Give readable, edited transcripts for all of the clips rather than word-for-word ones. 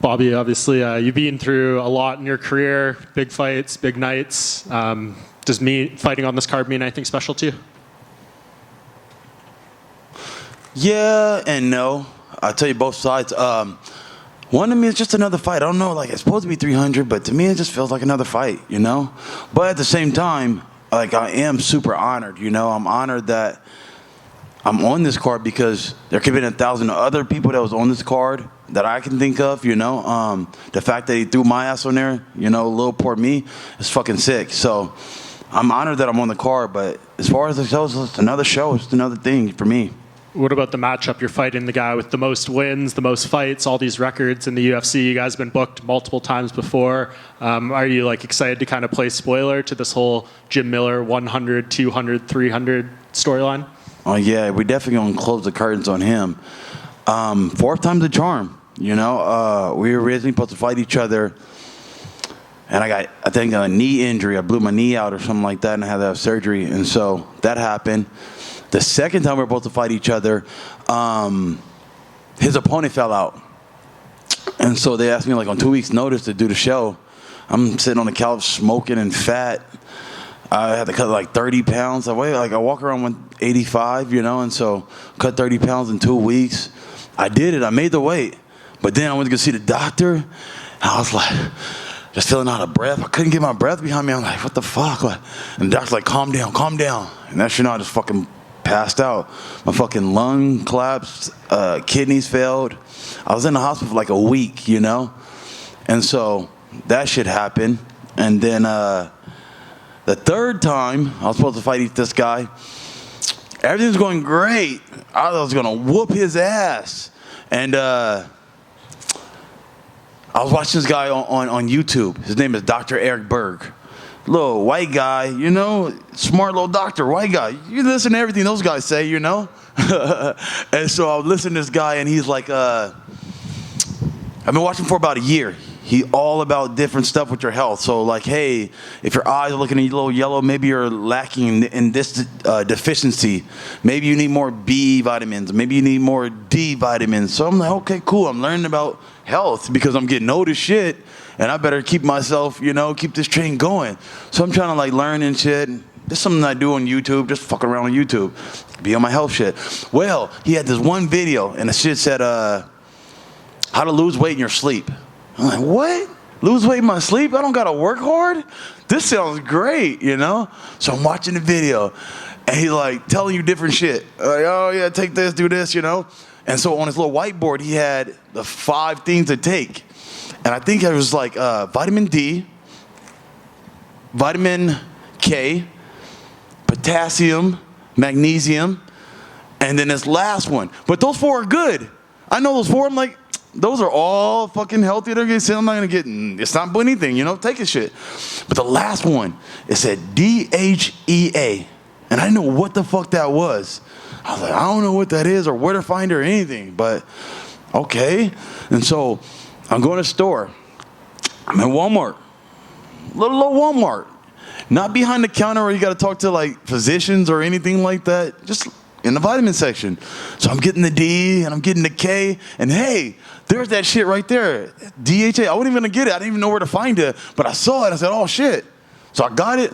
Bobby, obviously, you've been through a lot in your career, big fights, big nights. Does me fighting on this card mean anything special to you? Yeah and no. I'll tell you both sides. One to me is just another fight. I don't know, like it's supposed to be 300, but to me it just feels like another fight, you know? But at the same time, like I am super honored, you know? I'm honored that I'm on this card because there could have been 1,000 other people that was on this card that I can think of, you know? The fact that he threw my ass on there, you know, little poor me, is fucking sick. So I'm honored that I'm on the card, but as far as the show, it's just another show. It's another thing for me. What about the matchup? You're fighting the guy with the most wins, the most fights, all these records in the UFC. You guys have been booked multiple times before. Are you like excited to kind of play spoiler to this whole Jim Miller 100, 200, 300 storyline? Oh yeah, we definitely gonna close the curtains on him. Fourth time's a charm, you know. We were originally supposed to fight each other, and I think a knee injury. I blew my knee out or something like that, and I had to have surgery, and so that happened. The second time we were supposed to fight each other, his opponent fell out. And so they asked me like on 2 weeks' notice to do the show. I'm sitting on the couch smoking and fat. I had to cut like 30 pounds. I walk around 185, you know, and so cut 30 pounds in 2 weeks. I did it. I made the weight. But then I went to go see the doctor. And I was like, just feeling out of breath. I couldn't get my breath behind me. I'm like, what the fuck? And the doctor's like, calm down, calm down. And that shit, I just fucking passed out. My fucking lung collapsed, kidneys failed. I was in the hospital for like a week, you know? And so that shit happened. And then the third time I was supposed to fight this guy, everything's going great. I was gonna whoop his ass. And I was watching this guy on YouTube. His name is Dr. Eric Berg. Little white guy, you know, smart little doctor, white guy. You listen to everything those guys say, you know? And so I was listening to this guy, and he's like, I've been watching for about a year. He all about different stuff with your health. So like, hey, if your eyes are looking a little yellow, maybe you're lacking in this deficiency. Maybe you need more B vitamins. Maybe you need more D vitamins. So I'm like, okay, cool. I'm learning about health because I'm getting old as shit. And I better keep myself, you know, keep this train going. So I'm trying to like learn and shit. This is something I do on YouTube, just fucking around on YouTube. Be on my health shit. Well, he had this one video and the shit said, how to lose weight in your sleep. I'm like, what? Lose weight in my sleep? I don't gotta work hard? This sounds great, you know? So I'm watching the video and he's like telling you different shit. Like, oh yeah, take this, do this, you know? And so on his little whiteboard, he had the 5 things to take. And I think it was like vitamin D, vitamin K, potassium, magnesium, and then this last one. But those 4 are good. I know those 4. I'm like, those are all fucking healthy. They're gonna say I'm not gonna get. It's not anything, you know. Take a shit. But the last one, it said DHEA, and I didn't know what the fuck that was. I was like, I don't know what that is or where to find it or anything. But okay, and so I'm going to the store. I'm in Walmart, little Walmart, not behind the counter where you got to talk to like physicians or anything like that. Just in the vitamin section. So I'm getting the D and I'm getting the K, and hey, there's that shit right there, DHA. I wasn't even gonna get it. I didn't even know where to find it, but I saw it. I said, oh shit. So I got it.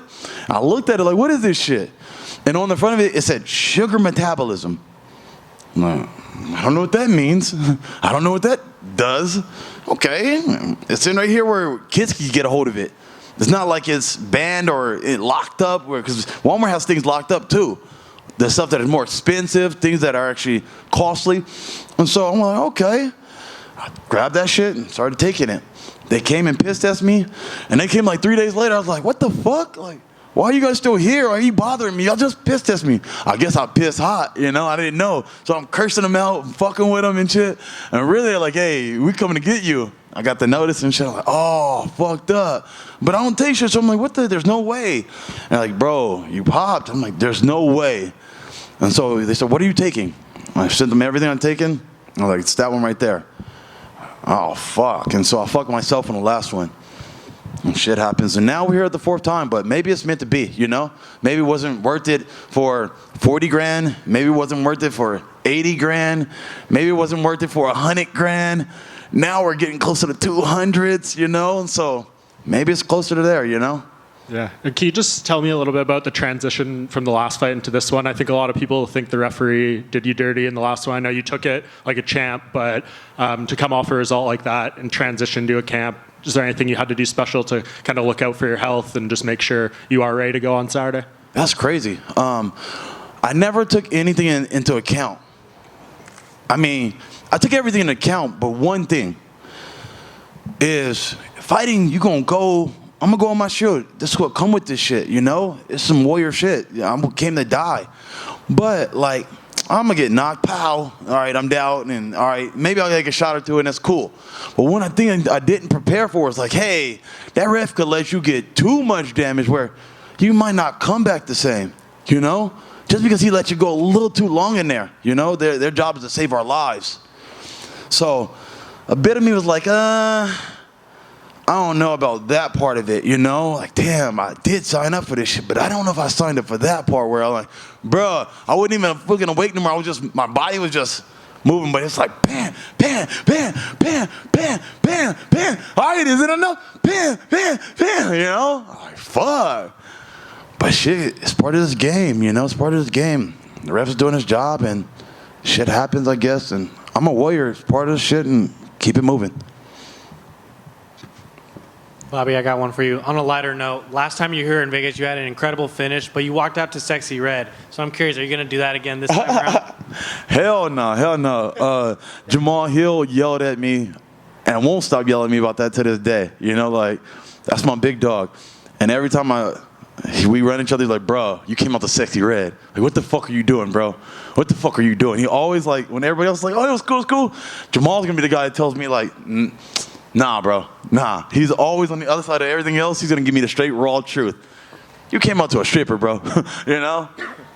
I looked at it like, what is this shit? And on the front of it, it said sugar metabolism. I'm like, I don't know what that means. I don't know what that does. Okay, it's in right here where kids can get a hold of it. It's not like it's banned or locked up, because Walmart has things locked up too. The stuff that is more expensive, things that are actually costly. And so I'm like, okay. I grabbed that shit and started taking it. They came and pissed at me, and they came like 3 days later. I was like, what the fuck? Like, why are you guys still here? Why are you bothering me? Y'all just pissed at me. I guess I pissed hot, you know? I didn't know. So I'm cursing them out, fucking with them and shit. And really, they're like, hey, we coming to get you. I got the notice and shit. I'm like, oh, fucked up. But I don't take shit. So I'm like, what the? There's no way. And they're like, bro, you popped. I'm like, there's no way. And so they said, what are you taking? I sent them everything I'm taking. I'm like, it's that one right there. Oh, fuck. And so I fucked myself on the last one. And shit happens. And now we're here at the 4th time, but maybe it's meant to be, you know? Maybe it wasn't worth it for 40 grand. Maybe it wasn't worth it for 80 grand. Maybe it wasn't worth it for 100 grand. now we're getting closer to 200s, you know, and so maybe it's closer to there, you know. Yeah. And can you just tell me a little bit about the transition from the last fight into this one? I think a lot of people think the referee did you dirty in the last one. I know you took it like a champ, but to come off a result like that and transition to a camp, is there anything you had to do special to kind of look out for your health and just make sure you are ready to go on Saturday? That's crazy. I never took anything into account. I mean, I took everything into account, but one thing is fighting, I'm gonna go on my shield. This is what come with this shit, you know? It's some warrior shit. I came to die. But, like, I'm gonna get knocked, pow. All right, I'm down, and all right, maybe I'll take a shot or two, and that's cool. But one thing I didn't prepare for is like, hey, that ref could let you get too much damage where you might not come back the same, you know? Just because he let you go a little too long in there, you know? Their job is to save our lives. So a bit of me was like, I don't know about that part of it, you know? Like, damn, I did sign up for this shit, but I don't know if I signed up for that part where I'm like, bruh, I wasn't even fucking awake no more. My body was just moving, but it's like, bam, bam, bam, bam, bam, bam, bam. All right, is it enough? Bam, bam, bam, you know? I'm like, fuck. But shit, it's part of this game, you know? It's part of this game. The ref's doing his job, and shit happens, I guess, and I'm a warrior. It's part of this shit, and keep it moving. Bobby, I got one for you. On a lighter note, last time you were here in Vegas, you had an incredible finish, but you walked out to Sexy Red. So I'm curious, are you going to do that again this time around? Hell no. Jamal Hill yelled at me and won't stop yelling at me about that to this day. You know, like, that's my big dog. And every time we run each other, he's like, bro, you came out to Sexy Red. Like, what the fuck are you doing, bro? What the fuck are you doing? He always, like, when everybody else is like, oh, it was cool. Jamal's going to be the guy that tells me, like, nah, bro. Nah. He's always on the other side of everything else. He's going to give me the straight, raw truth. You came out to a stripper, bro. You know?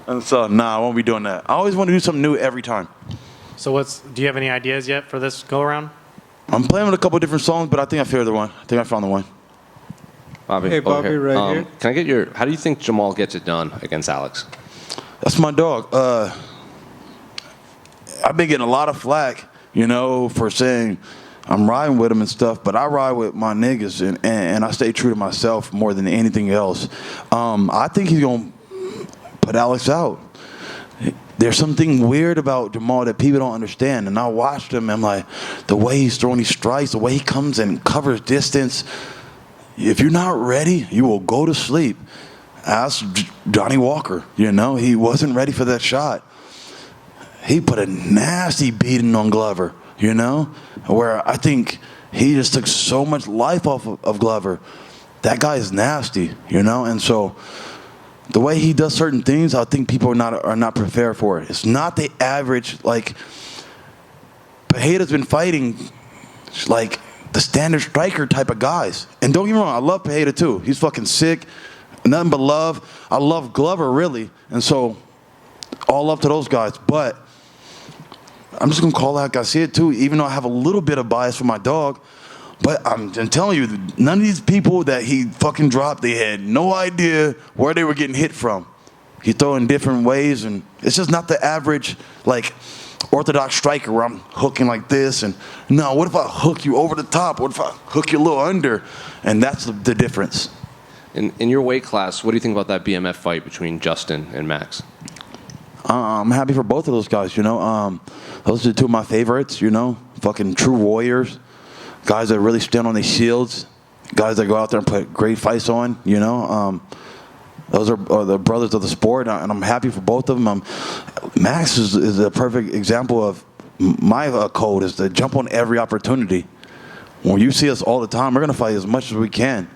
And so, nah, I won't be doing that. I always want to do something new every time. So do you have any ideas yet for this go-around? I'm playing with a couple different songs, but I think I found the one. Bobby, hey, Bobby, right here. Can I get how do you think Jamal gets it done against Alex? That's my dog. I've been getting a lot of flack, you know, for saying I'm riding with him and stuff, but I ride with my niggas, and I stay true to myself more than anything else. I think he's going to put Alex out. There's something weird about Jamal that people don't understand, and I watched him, and I'm like, the way he's throwing these strikes, the way he comes and covers distance, if you're not ready, you will go to sleep. Ask Johnny Walker, you know, he wasn't ready for that shot. He put a nasty beating on Glover, you know, where I think he just took so much life off of Glover. That guy is nasty, you know, and so the way he does certain things, I think people are not prepared for it. It's not the average, like, Pereira's been fighting, like, the standard striker type of guys. And don't get me wrong, I love Pereira too. He's fucking sick, nothing but love. I love Glover, really, and so all love to those guys, but I'm just going to call out Garcia too, even though I have a little bit of bias for my dog. But I'm telling you, none of these people that he fucking dropped, they had no idea where they were getting hit from. He throw in different ways, and it's just not the average, like, orthodox striker where I'm hooking like this. And no, what if I hook you over the top? What if I hook you a little under? And that's the difference. In your weight class, what do you think about that BMF fight between Justin and Max? I'm happy for both of those guys, you know. Those are two of my favorites, you know. Fucking true warriors. Guys that really stand on their shields. Guys that go out there and put great fights on, you know. Those are the brothers of the sport, and I'm happy for both of them. Max is a perfect example of my code is to jump on every opportunity. When you see us all the time, we're going to fight as much as we can.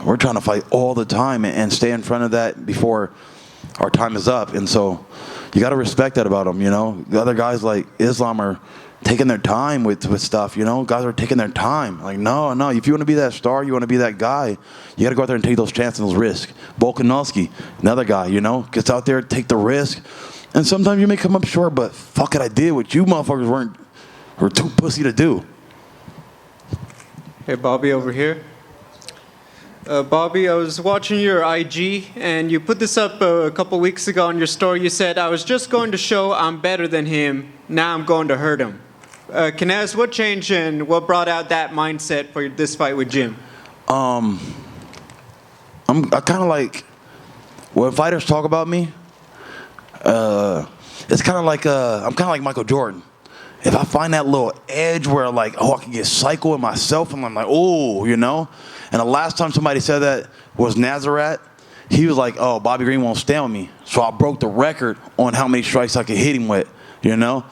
We're trying to fight all the time and stay in front of that before our time is up. And so you got to respect that about them, you know. The other guys like Islam are taking their time with stuff, you know. Guys are taking their time. Like, no. If you want to be that star, you want to be that guy, you got to go out there and take those chances and those risks. Volkanovski, another guy, you know, gets out there, take the risk. And sometimes you may come up short, but fuck it, I did what you motherfuckers were too pussy to do. Hey, Bobby over here. Bobby, I was watching your IG, and you put this up a couple weeks ago on your story. You said, I was just going to show I'm better than him. Now I'm going to hurt him. Can I ask what changed and what brought out that mindset for this fight with Jim? I kind of like when fighters talk about me. It's kind of like I'm kind of like Michael Jordan. If I find that little edge where like, oh, I can get psycho in myself, and I'm like, oh, you know. And the last time somebody said that was Nazareth. He was like, oh, Bobby Green won't stand with me. So I broke the record on how many strikes I could hit him with, you know.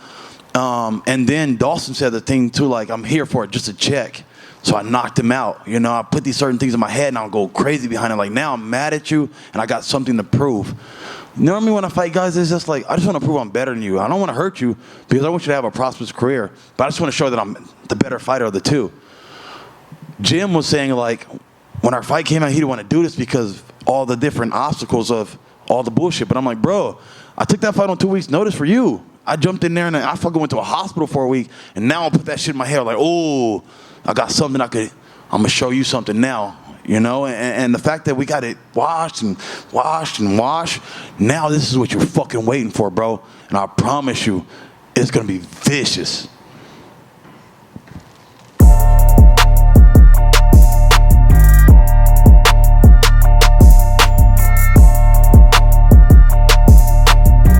And then Dawson said the thing too, like, I'm here for it, just a check. So I knocked him out. You know, I put these certain things in my head and I'll go crazy behind it. Like, now I'm mad at you and I got something to prove. Normally when I fight guys, it's just like, I just want to prove I'm better than you. I don't want to hurt you because I want you to have a prosperous career. But I just want to show that I'm the better fighter of the two. Jim was saying, like, when our fight came out, he didn't want to do this because all the different obstacles of all the bullshit. But I'm like, bro, I took that fight on 2 weeks' notice for you. I jumped in there and I fucking went to a hospital for a week. And now I put that shit in my head like, oh, I got something I'm going to show you something now. You know, and the fact that we got it washed and washed, now this is what you're fucking waiting for, bro. And I promise you, it's going to be vicious.